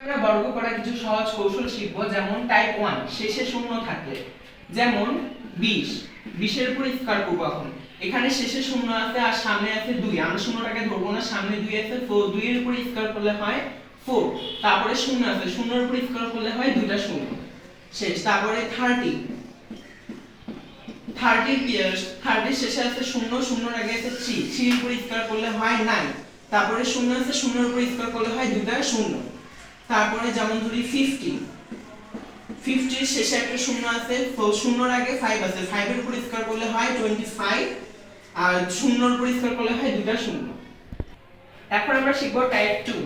আমরা বর্গ করা কিছু সহজ কৌশল শিখব, যেমন টাইপ 1 শেষে শূন্য থাকলে, যেমন 20 20 এর উপর স্কয়ার করব। এখন এখানে শেষে শূন্য আছে আর সামনে আছে 2, আমরা শূন্যটাকে ধরবো না, সামনে 2 আছে, 4 2 এর উপর স্কয়ার করলে হয় 4, তারপরে শূন্য আছে, শূন্যের উপর স্কয়ার করলে হয় দুইটা শূন্য শেষ। তারপরে 30 30 শেষে আছে শূন্য, শূন্যর আগে আছে 3 3 এর উপর স্কয়ার করলে হয় 9, তারপরে শূন্য আছে, শূন্যের উপর স্কয়ার করলে হয় দুইটা শূন্য। তারপরে যেমন ধরি 50 50 এর শেষে একটা শূন্য আছে, তো শূন্যর আগে 5 আছে, 5 এর উপর স্কয়ার করলে হয় 25 আর শূন্যর উপর স্কয়ার করলে হয় দুইটা শূন্য। এখন আমরা শিখব টাইপ 2।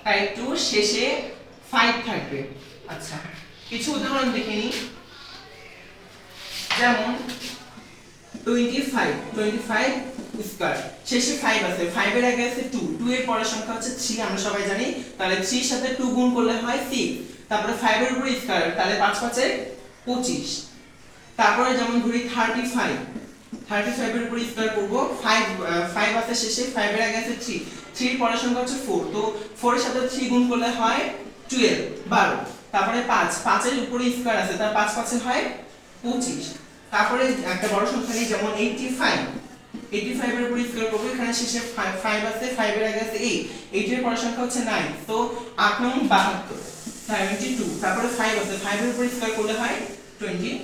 টাইপ 2 শেষে 5 থাকবে। আচ্ছা, কিছু উদাহরণ দেখে নিই। যেমন 25 স্কয়ার, শেষে 5 আছে, 5 এর আগে আছে 2 2 এর পরের সংখ্যা হচ্ছে 3, আমরা সবাই জানি, তাহলে 3 এর সাথে 2 গুণ করলে হয় 6, তারপরে 5 এর উপর স্কয়ার, তাহলে 5 5 এ 25। তারপরে যেমন ধরি 35 এর উপর স্কয়ার করব, 5 আছে শেষে, 5 এর আগে আছে 3 3 এর পরের সংখ্যা হচ্ছে 4, তো 4 এর সাথে 3 গুণ করলে হয় 12। তারপরে 5 এর উপরে স্কয়ার আছে, তার 5 5 এ হয় 25। তারপরে একটা বড় সংখ্যা নিই, যেমন 85 এর উপর স্কয়ার করব, এখানে শেষে 5 আছে, 5 এর আগে আছে 8 8 এর পরের সংখ্যা হচ্ছে 9, তো 8 9 72 72। তারপরে 5 আছে, 5 এর উপর স্কয়ার করলে হয় 25।